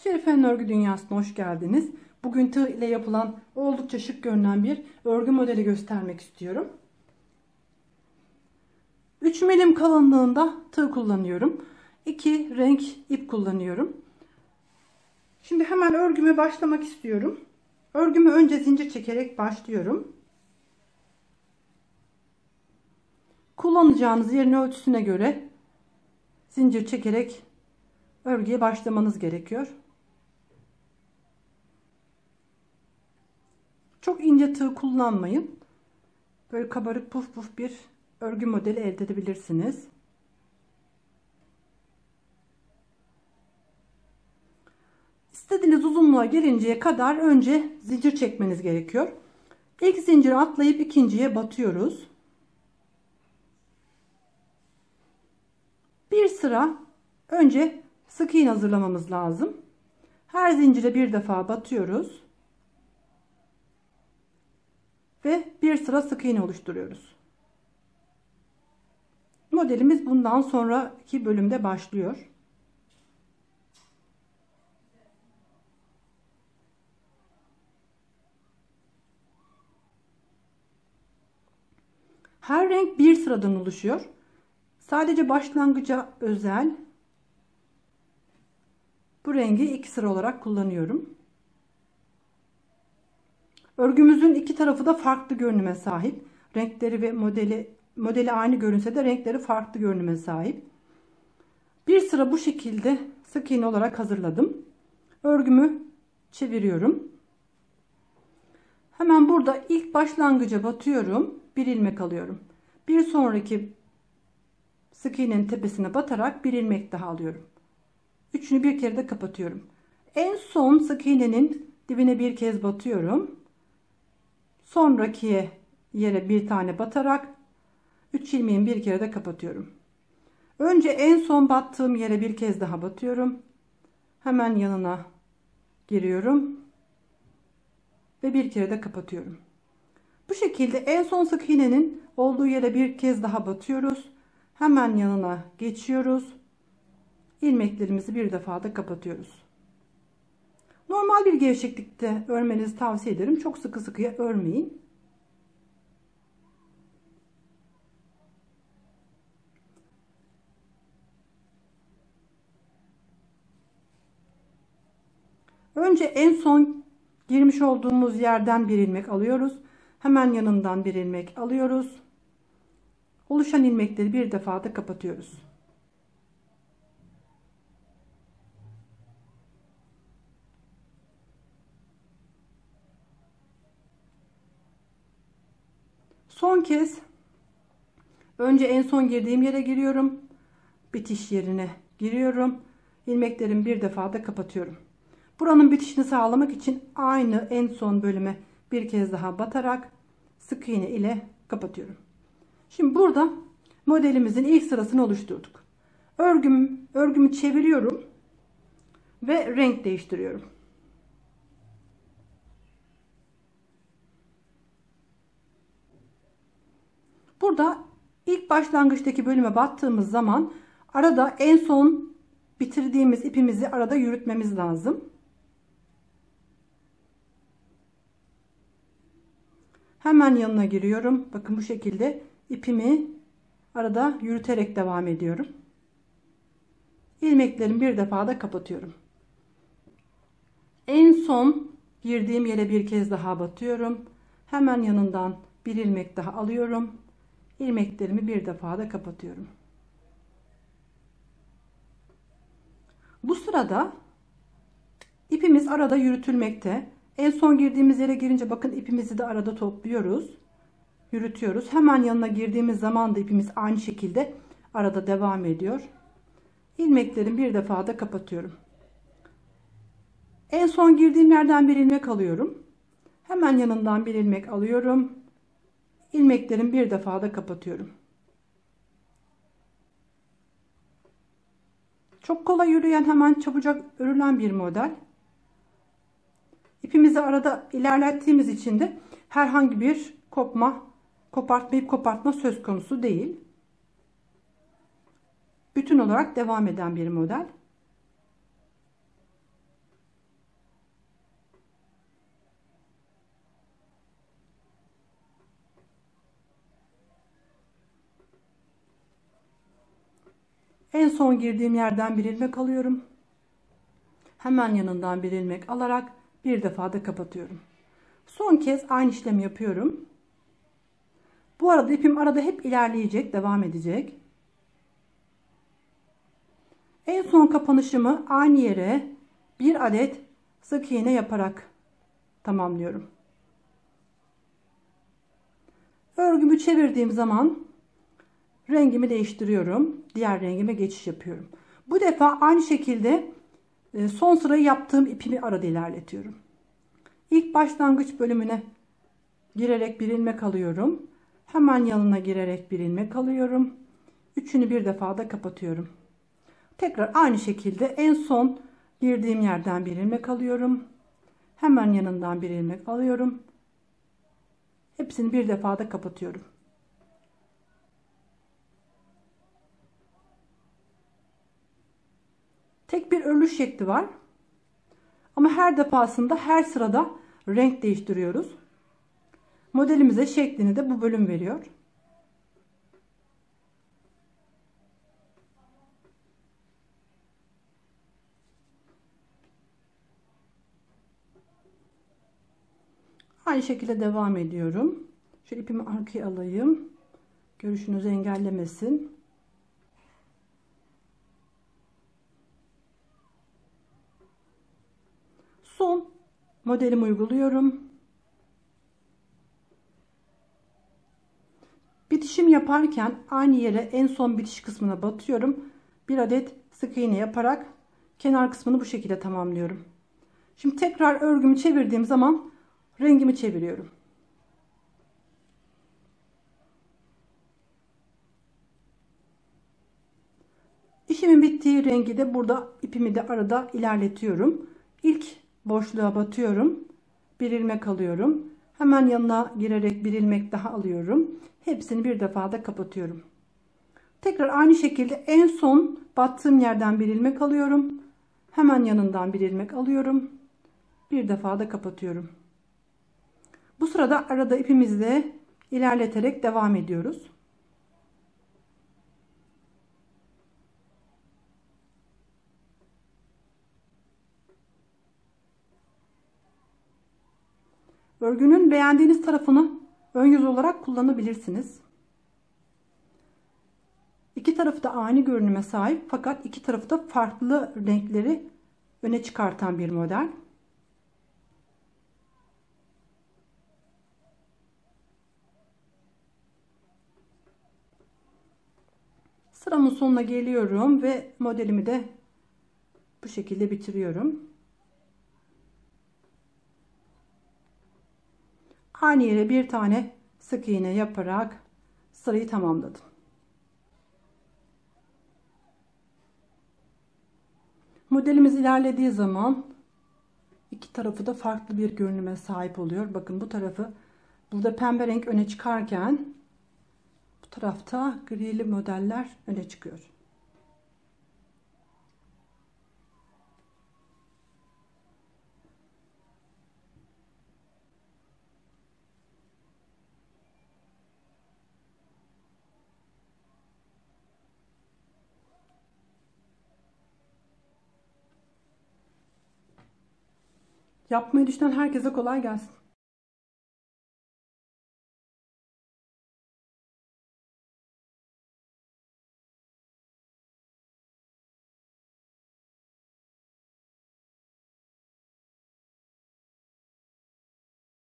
Şerife'nin örgü dünyasına hoş geldiniz. Bugün tığ ile yapılan oldukça şık görünen bir örgü modeli göstermek istiyorum. 3 milim kalınlığında tığ kullanıyorum. 2 renk ip kullanıyorum. Şimdi hemen örgüme başlamak istiyorum. Örgümü önce zincir çekerek başlıyorum. Kullanacağınız yerin ölçüsüne göre zincir çekerek örgüye başlamanız gerekiyor. Çok ince tığ kullanmayın. Böyle kabarık puf puf bir örgü modeli elde edebilirsiniz. İstediğiniz uzunluğa gelinceye kadar önce zincir çekmeniz gerekiyor. İlk zinciri atlayıp ikinciye batıyoruz. Bir sıra önce sık iğne hazırlamamız lazım. Her zincire bir defa batıyoruz. Ve bir sıra sık iğne oluşturuyoruz. Modelimiz bundan sonraki bölümde başlıyor. Her renk bir sıradan oluşuyor. Sadece başlangıca özel bu rengi 2 sıra olarak kullanıyorum. Örgümüzün iki tarafı da farklı görünüme sahip. Renkleri ve modeli aynı görünse de renkleri farklı görünüme sahip. Bir sıra bu şekilde sık iğne olarak hazırladım. Örgümü çeviriyorum. Hemen burada ilk başlangıca batıyorum. Bir ilmek alıyorum. Bir sonraki sık iğnenin tepesine batarak bir ilmek daha alıyorum. Üçünü bir kere de kapatıyorum. En son sık iğnenin dibine bir kez batıyorum. Sonraki yere bir tane batarak 3 ilmeğimi bir kere de kapatıyorum. Önce en son battığım yere bir kez daha batıyorum. Hemen yanına giriyorum ve bir kere de kapatıyorum. Bu şekilde en son sık iğnenin olduğu yere bir kez daha batıyoruz. Hemen yanına geçiyoruz. İlmeklerimizi bir defa da kapatıyoruz. Normal bir gevşeklikte örmenizi tavsiye ederim. Çok sıkı sıkıya örmeyin. Önce en son girmiş olduğumuz yerden bir ilmek alıyoruz. Hemen yanından bir ilmek alıyoruz. Oluşan ilmekleri bir defa da kapatıyoruz. Son kez önce en son girdiğim yere giriyorum. Bitiş yerine giriyorum. İlmeklerimi bir defa da kapatıyorum. Buranın bitişini sağlamak için aynı en son bölüme bir kez daha batarak sık iğne ile kapatıyorum. Şimdi burada modelimizin ilk sırasını oluşturduk. Örgümü çeviriyorum ve renk değiştiriyorum. Burada ilk başlangıçtaki bölüme battığımız zaman arada en son bitirdiğimiz ipimizi arada yürütmemiz lazım. Hemen yanına giriyorum. Bakın bu şekilde ipimi arada yürüterek devam ediyorum. İlmeklerimi bir defa da kapatıyorum. En son girdiğim yere bir kez daha batıyorum. Hemen yanından bir ilmek daha alıyorum. İlmeklerimi bir defa da kapatıyorum. Bu sırada ipimiz arada yürütülmekte. En son girdiğimiz yere girince bakın ipimizi de arada topluyoruz. Yürütüyoruz. Hemen yanına girdiğimiz zaman da ipimiz aynı şekilde arada devam ediyor. İlmeklerimi bir defa da kapatıyorum. En son girdiğim yerden bir ilmek alıyorum. Hemen yanından bir ilmek alıyorum. İlmeklerimi bir defa da kapatıyorum. Çok kolay yürüyen, hemen çabucak örülen bir model. İpimizi arada ilerlettiğimiz için de herhangi bir kopartma söz konusu değil. Bütün olarak devam eden bir model. En son girdiğim yerden bir ilmek alıyorum. Hemen yanından bir ilmek alarak bir defa da kapatıyorum. Son kez aynı işlemi yapıyorum. Bu arada ipim arada hep ilerleyecek, devam edecek. En son kapanışımı aynı yere bir adet sık iğne yaparak tamamlıyorum. Örgümü çevirdiğim zaman rengimi değiştiriyorum. Diğer rengime geçiş yapıyorum. Bu defa aynı şekilde son sırayı yaptığım ipimi arada ilerletiyorum. İlk başlangıç bölümüne girerek bir ilmek alıyorum. Hemen yanına girerek bir ilmek alıyorum. Üçünü bir defa da kapatıyorum. Tekrar aynı şekilde en son girdiğim yerden bir ilmek alıyorum. Hemen yanından bir ilmek alıyorum. Hepsini bir defa da kapatıyorum. Tek bir örülüş şekli var. Ama her defasında her sırada renk değiştiriyoruz. Modelimize şeklini de bu bölüm veriyor. Aynı şekilde devam ediyorum. Şöyle ipimi arkaya alayım. Görüşünüzü engellemesin. Son modelimi uyguluyorum. Bitişim yaparken aynı yere en son bitiş kısmına batıyorum. Bir adet sık iğne yaparak kenar kısmını bu şekilde tamamlıyorum. Şimdi tekrar örgümü çevirdiğim zaman rengimi çeviriyorum. İşimin bittiği rengi de burada ipimi de arada ilerletiyorum. İlk boşluğa batıyorum. Bir ilmek alıyorum. Hemen yanına girerek bir ilmek daha alıyorum. Hepsini bir defa da kapatıyorum. Tekrar aynı şekilde en son battığım yerden bir ilmek alıyorum. Hemen yanından bir ilmek alıyorum. Bir defa da kapatıyorum. Bu sırada arada ipimizi ilerleterek devam ediyoruz. Örgünün beğendiğiniz tarafını ön yüz olarak kullanabilirsiniz. İki tarafı da aynı görünüme sahip fakat iki tarafı da farklı renkleri öne çıkartan bir model. Sıramın sonuna geliyorum ve modelimi de bu şekilde bitiriyorum. Aynı yere bir tane sık iğne yaparak sırayı tamamladım. Modelimiz ilerlediği zaman iki tarafı da farklı bir görünüme sahip oluyor. Bakın bu tarafı burada pembe renk öne çıkarken bu tarafta grili modeller öne çıkıyor. Yapmayı düşünen herkese kolay gelsin.